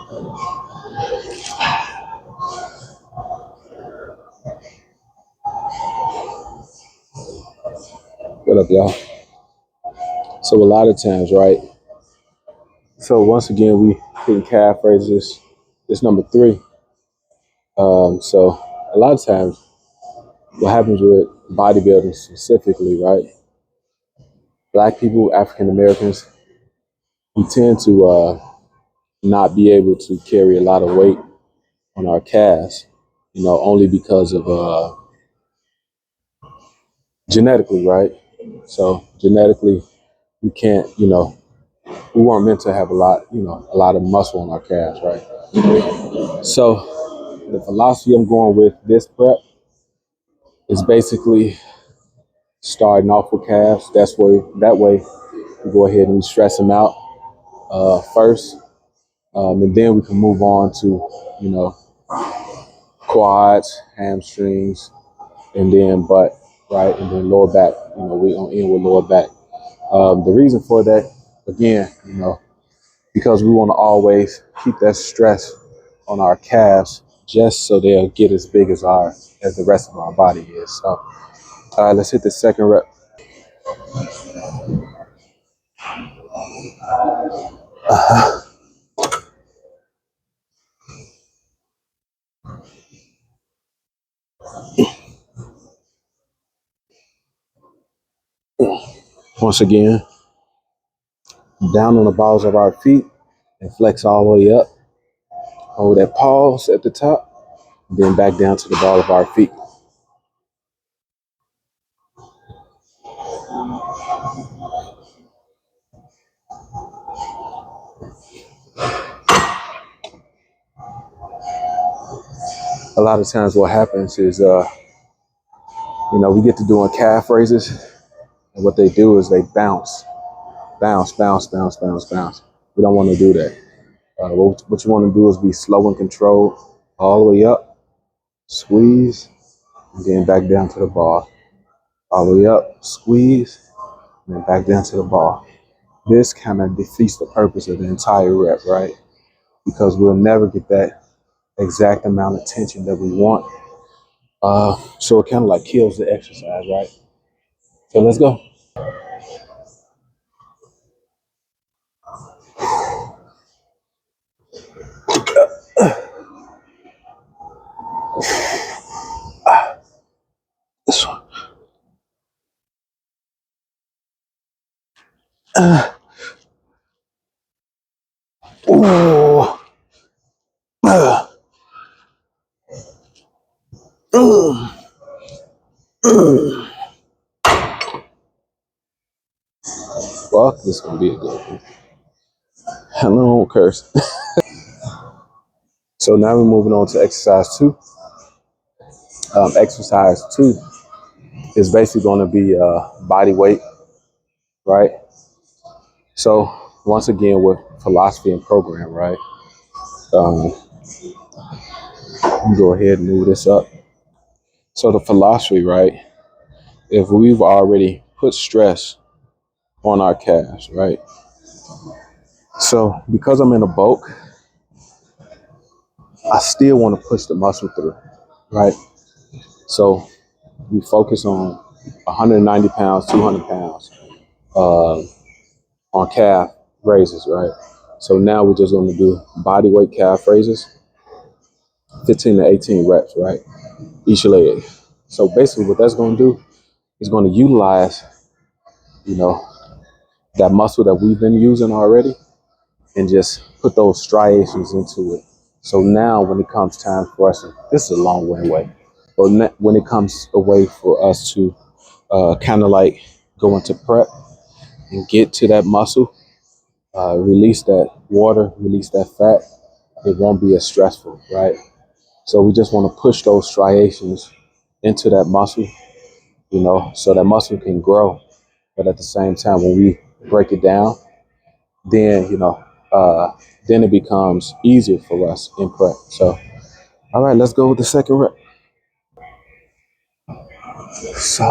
What up, y'all? So a lot of times, right? So once again, we hitting calf raises. It's number three. So a lot of times, what happens with bodybuilding specifically, right? Black people, African Americans, we tend to not be able to carry a lot of weight on our calves, only because of genetically, right? So genetically, we can't, we weren't meant to have a lot of muscle on our calves, right? So the philosophy I'm going with this prep is basically starting off with calves. That way we go ahead and we stress them out first, and then we can move on to you know quads, hamstrings, and then butt, right, and then lower back. We gonna end with lower back. The reason for that, again, because we want to always keep that stress on our calves, just so they'll get as big as the rest of our body is. So, all right, let's hit the second rep. Once again, down on the balls of our feet and flex all the way up. Hold that pause at the top, then back down to the ball of our feet. A lot of times what happens is, we get to doing calf raises, and what they do is they bounce, bounce, bounce, bounce, bounce, bounce. We don't want to do that. What you want to do is be slow and controlled all the way up, squeeze, and then back down to the ball. All the way up, squeeze, and then back down to the ball. This kind of defeats the purpose of the entire rep, right? Because we'll never get that exact amount of tension that we want. So it kind of like kills the exercise, right? So let's go. This one. Ooh. Uh, mm, mm. Fuck, this is gonna be a good one. Hello, curse. So now we're moving on to exercise two. Exercise two is basically going to be body weight, right? So once again, with philosophy and program, right? Um, go ahead and move this up. So the philosophy, right? If we've already put stress on our calves, right? So because I'm in a bulk, I still want to push the muscle through, right? So we focus on 190 pounds, 200 pounds uh, on calf raises, right? So now we're just going to do body weight calf raises, 15 to 18 reps, right? Each leg. So basically what that's going to do is going to utilize, you know, that muscle that we've been using already and just put those striations into it. So now when it comes time for us, this is a long way away, but when it comes a way for us to kind of like go into prep and get to that muscle, release that water, release that fat, it won't be as stressful, right? So we just want to push those striations into that muscle, so that muscle can grow. But at the same time, when we break it down, then, uh, then it becomes easier for us in prep. So, all right, let's go with the second rep. So,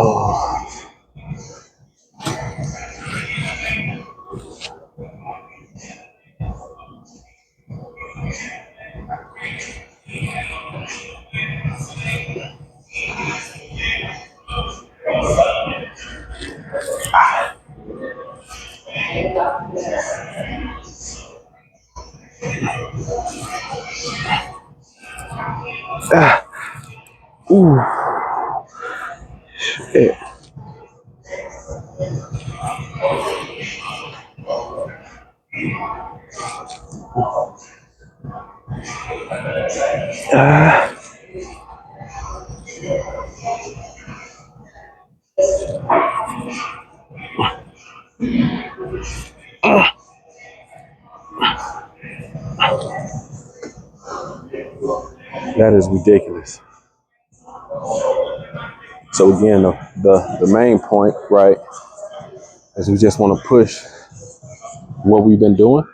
Ah, ooh, shit. Ah, that is ridiculous. So again, the main point, right, is we just want to push what we've been doing.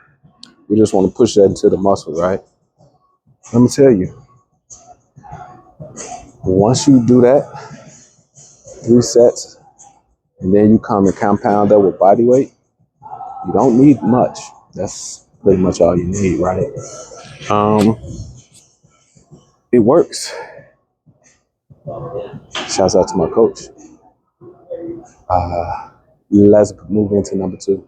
We just want to push that into the muscle, right? Let me tell you, once you do that, 3 sets, and then you come and compound that with body weight, you don't need much. That's pretty much all you need, right? Um, it works. Shouts out to my coach. Let's move into number 2.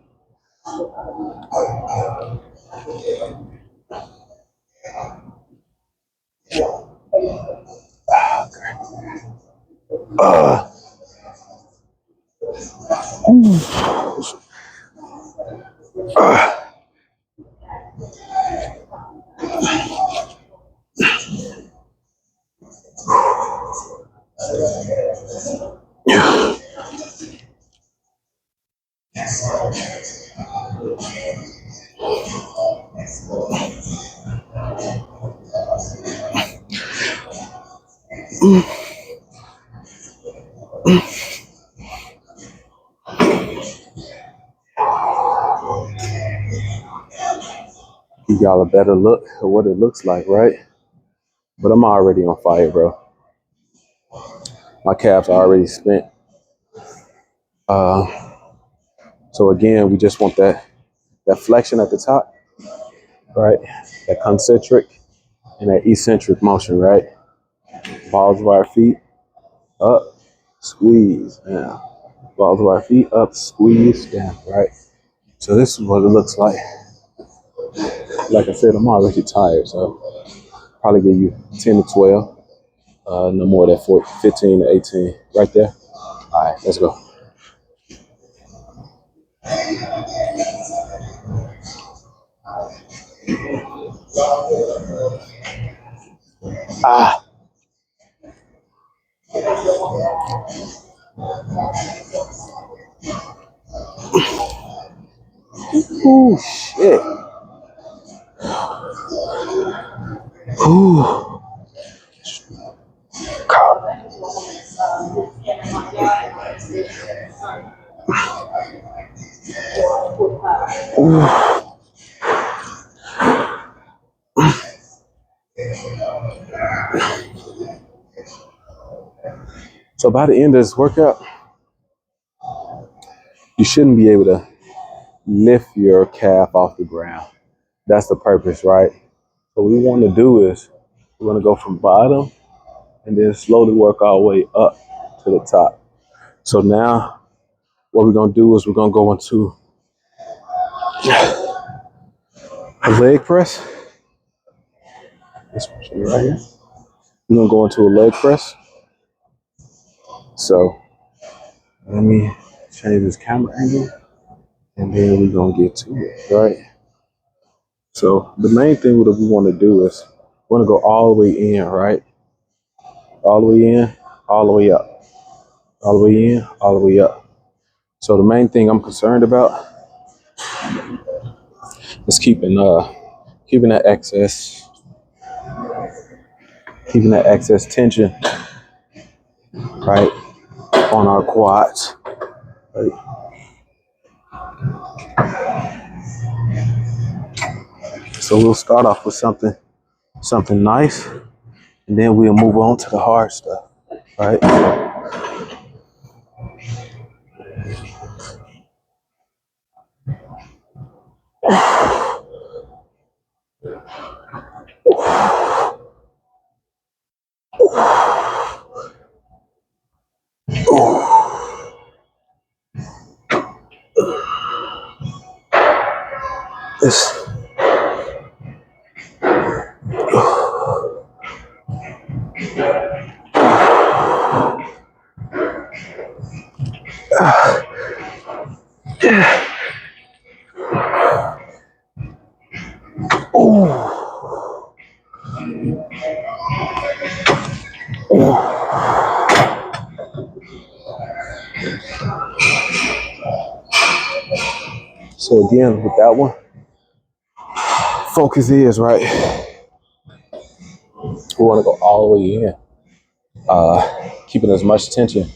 Give y'all a better look at what it looks like, right? But I'm already on fire, bro. My calves are already spent. So again, we just want that flexion at the top, right? That concentric and that eccentric motion, right? Balls of our feet up, squeeze down. Balls of our feet up, squeeze down, right? So this is what it looks like. Like I said, I'm already tired, so probably give you 10 to 12, no more than 15 to 18, right there. All right, let's go. Ah, ooh, shit. Ooh, God. So by the end of this workout, you shouldn't be able to lift your calf off the ground. That's the purpose, right? So what we want to do is we're going to go from bottom and then slowly work our way up to the top. So now what we're going to do is we're going to go into a leg press. This one right here. We're going to go into a leg press. So let me change this camera angle and then we're going to get to it, right? So the main thing that we want to do is we want to go all the way in, right? All the way in, all the way up. All the way in, all the way up. So the main thing I'm concerned about is keeping that excess tension, right, on our quads. Right? So we'll start off with something nice, and then we'll move on to the hard stuff, right? This. So again, with that one, focus is right. We want to go all the way in, keeping as much tension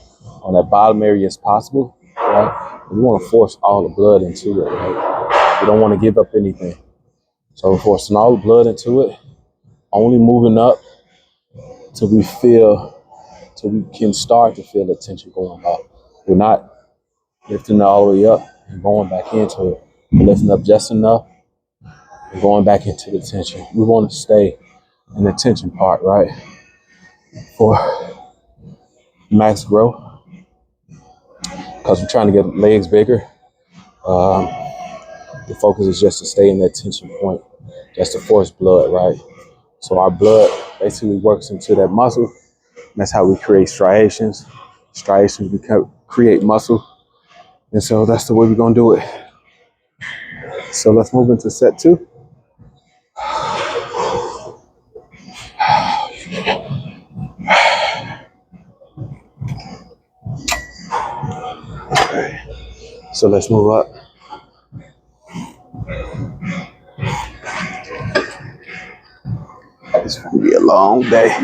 on that bottom area as possible. Right? We want to force all the blood into it. Right? We don't want to give up anything. So we're forcing all the blood into it, only moving up till we can start to feel the tension going up. We're not lifting it all the way up and going back into it. We're lifting up just enough and going back into the tension. We want to stay in the tension part, right? For max growth, because we're trying to get legs bigger. Um, the focus is just to stay in that tension point, just to force blood, right? So our blood basically works into that muscle. That's how we create striations. Striations create muscle. And so that's the way we're going to do it. So let's move into set 2. Okay. So let's move up. It's going to be a long day.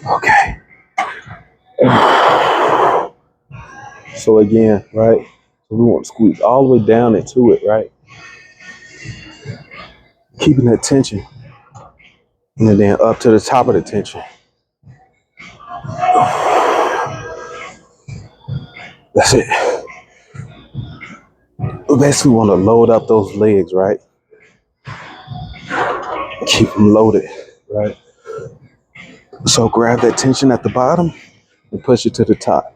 Okay. So again, right? So we want to squeeze all the way down into it, right? Keeping that tension. And then up to the top of the tension. That's it. We basically want to load up those legs, right? Keep them loaded, right? So grab that tension at the bottom and push it to the top.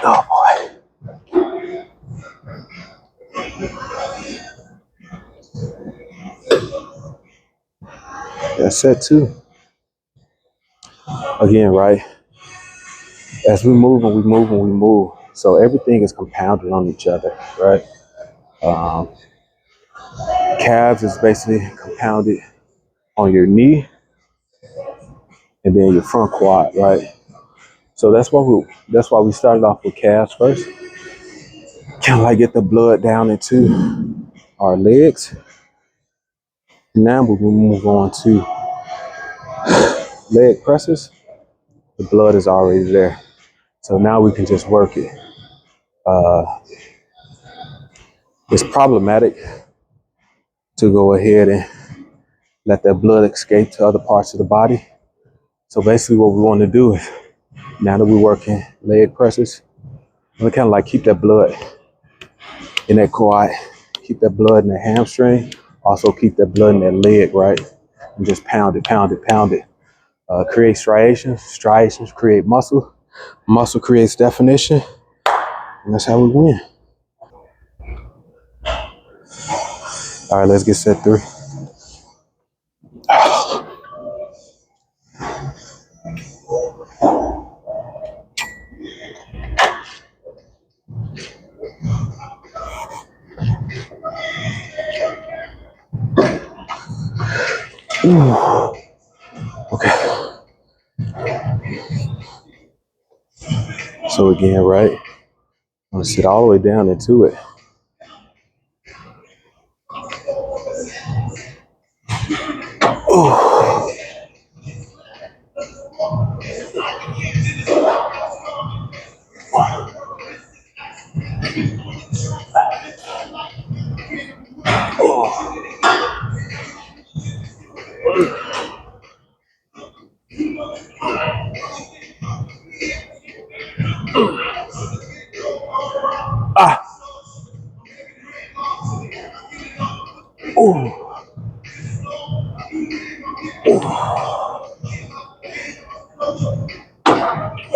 Oh boy. That's set 2. Again, right? As we move and we move and we move. So everything is compounded on each other, right? Um, calves is basically compounded on your knee and then your front quad, right? So that's why we started off with calves first. Kind of like get the blood down into our legs. Now we will move on to leg presses. The blood is already there. So now we can just work it. It's problematic to go ahead and let that blood escape to other parts of the body. So basically what we want to do is, now that we're working leg presses, we kind of like keep that blood in that quad, keep that blood in the hamstring, also keep that blood in that leg, right? And just pound it, pound it, pound it. Create striations. Striations create muscle. Muscle creates definition. And that's how we win. All right, let's get set 3. Okay. So again, right? I'm gonna sit all the way down into it.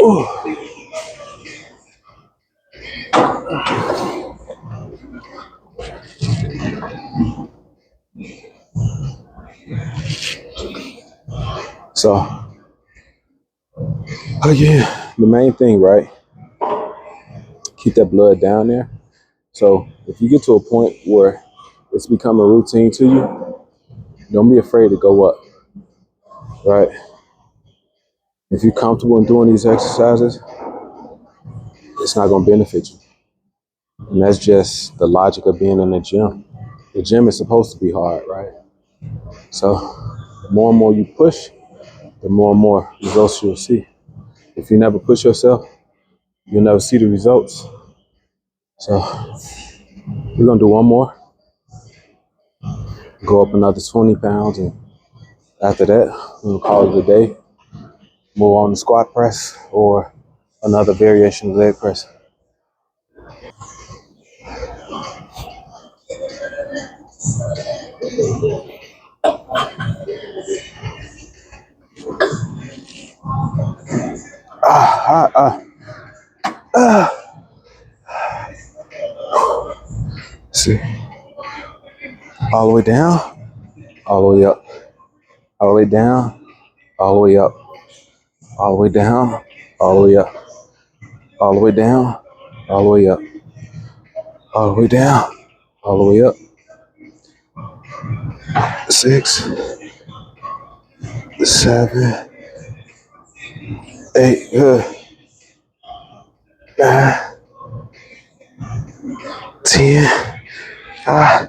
Ooh. So again, the main thing, right? Keep that blood down there. So if you get to a point where it's become a routine to you, don't be afraid to go up, right? If you're comfortable in doing these exercises, it's not going to benefit you. And that's just the logic of being in the gym. The gym is supposed to be hard, right? So the more and more you push, the more and more results you'll see. If you never push yourself, you'll never see the results. So we're going to do one more, go up another 20 pounds. And after that, we'll call it a day, move on to squat press or another variation of leg press. Ah, ah, ah. See, all the way down, all the way up, all the way down, all the way up, all the way down, all the way up, all the way down, all the way up, all the way down, all the way up. 6, 7, 8, 9, 10. Ah,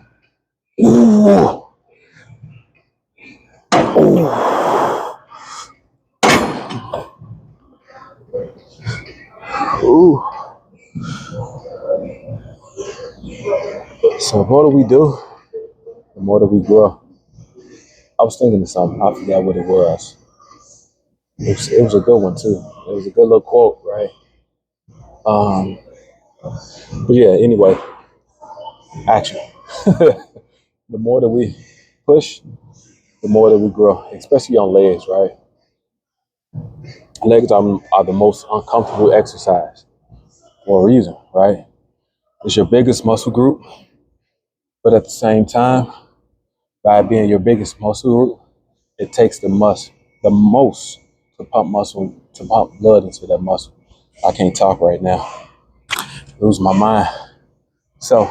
ooh, ooh, ooh. So the more that we do, the more that we grow. I was thinking of something. I forgot what it was. It was a good one too. It was a good little quote, right? Um, but yeah. Anyway, action. The more that we push, the more that we grow, especially on legs, right? Legs are the most uncomfortable exercise for a reason, right? It's your biggest muscle group, but at the same time, by being your biggest muscle group, it takes the most to pump blood into that muscle. I can't talk right now. Lose my mind. So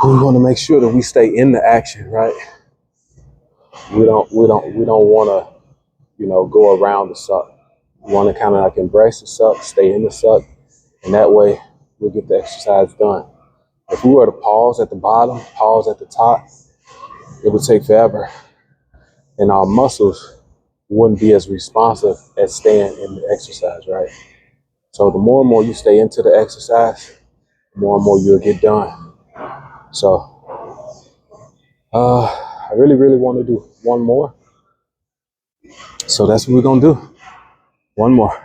we want to make sure that we stay in the action, right? We don't want to, go around the suck. We want to kind of like embrace the suck, stay in the suck, and that way we'll get the exercise done. If we were to pause at the bottom, pause at the top, it would take forever, and our muscles wouldn't be as responsive as staying in the exercise, right? So the more and more you stay into the exercise, the more and more you'll get done. So I really, really want to do one more. So that's what we're gonna do. One more.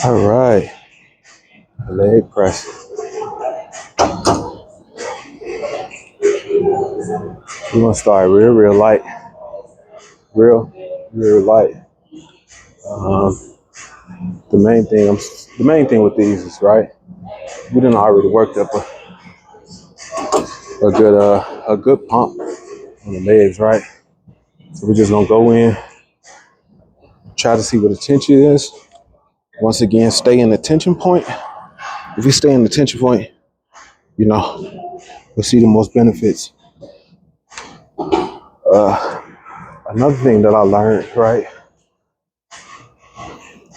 All right, leg press. We're gonna start real light, real light. Um, the main thing with these is right. We done already worked up a good pump on the legs, right? So we're just gonna go in, try to see what the tension is. Once again, stay in the tension point. If we stay in the tension point, you know, we'll see the most benefits. Another thing that I learned, right,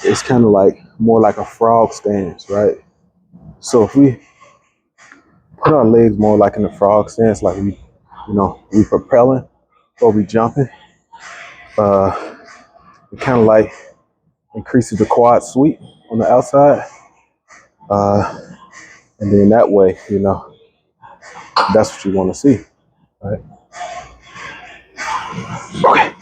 it's kind of like more like a frog stance, right? So if we put our legs more like in the frog stance, like we propelling or we jumping, it kind of like increases the quad sweep on the outside. And then that way, that's what you want to see, right? Okay.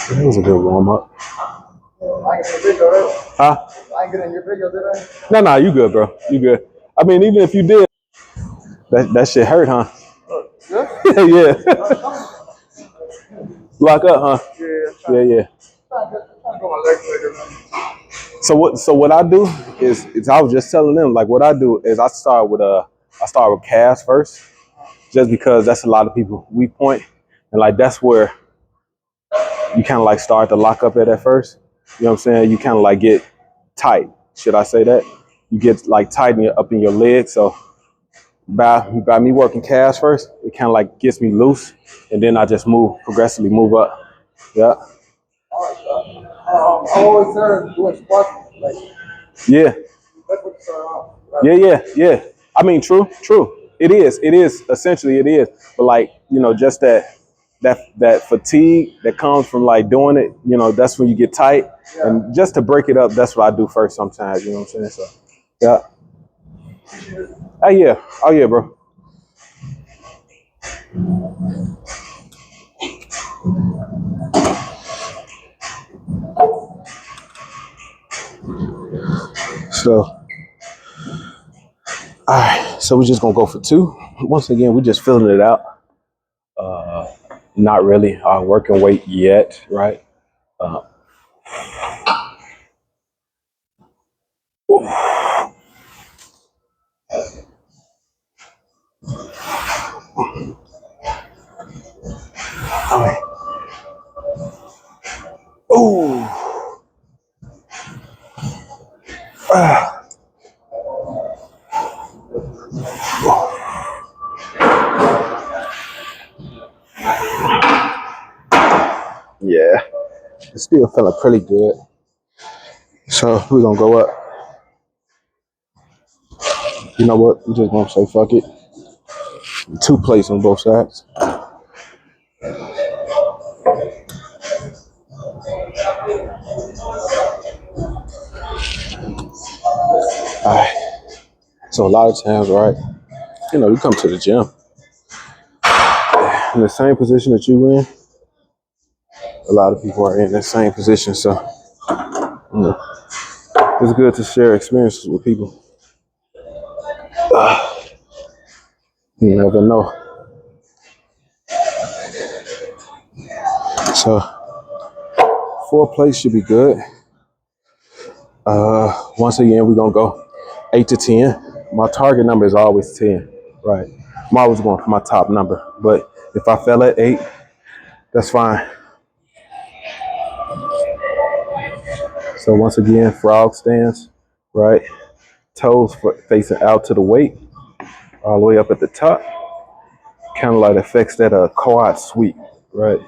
That was a good warm up. Huh? I ain't getting your video, did I? No, you good, bro. You good. I mean, even if you did, that shit hurt, huh? Yeah? Yeah. Lock up, huh? Yeah. So what I do is I was just telling them, like, what I do is I start with calves first, just because that's a lot of people weak point, and like that's where you kind of like start to lock up at first. You know what I'm saying? You kind of like get tight. Should I say that? You get like tight up in your legs. So by me working calves first, it kind of like gets me loose, and then I just progressively move up. Yeah. I always heard doing squats like. Yeah. That's what you start off. Right? Yeah. I mean, true. It is essentially it is, but like just that fatigue that comes from like doing it, that's when you get tight. Yeah. And just to break it up, that's what I do first sometimes. You know what I'm saying? So, yeah. Oh yeah, bro. So, all right. So we're just gonna go for 2. Once again, we're just filling it out. Not really working weight yet, right? All right. Ooh. Yeah, it's still feeling pretty good. So we're gonna go up. You know what? We're just gonna say fuck it. 2 plates on both sides. All right. So a lot of times, right? You come to the gym in the same position that you in. A lot of people are in that same position, so it's good to share experiences with people. You never know. So 4 plates should be good. Once again, we're gonna go 8 to 10. My target number is always 10, right? I'm always going for my top number, but if I fell at 8, that's fine. So once again, frog stance, right? Toes facing out to the weight, all the way up at the top. Kind of like affects that quad sweep, right?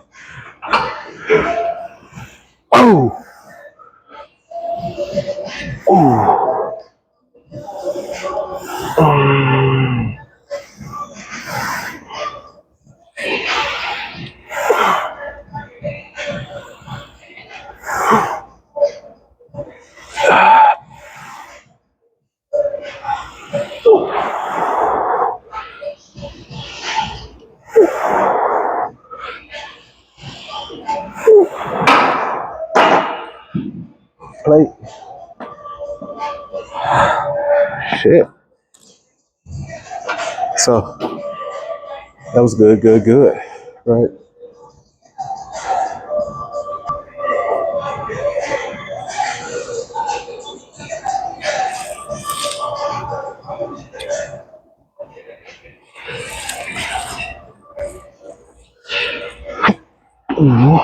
Ooh. Ooh. Plate. Shit. So that was good, good, good. Right. Ooh.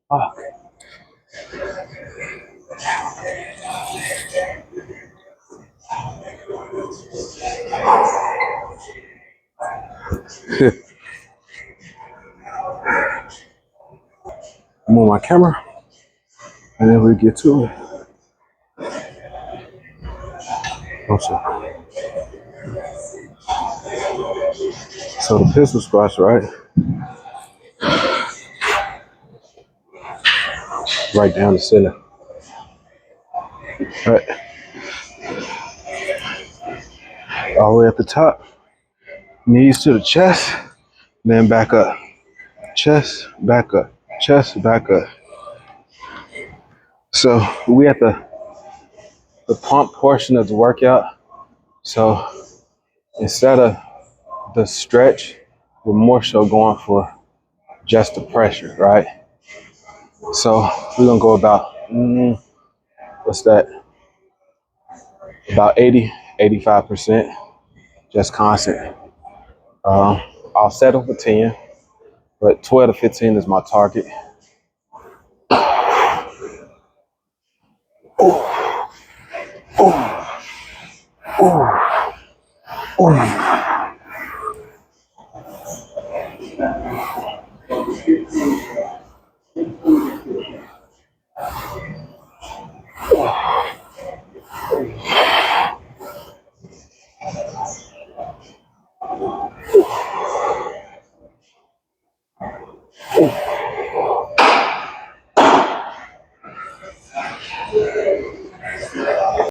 Fuck. I'm on my camera, and then we get to it. Also, so the pistol squats, right? Right down the center. Right. All the way at the top. Knees to the chest, then back up. Chest, back up. Chest, back up. So we at the pump portion of the workout. So instead of the stretch, we're more so going for just the pressure, right? So we're gonna go about, what's that? About 80, 85%, just constant. I'll settle for 10, but 12 to 15 is my target.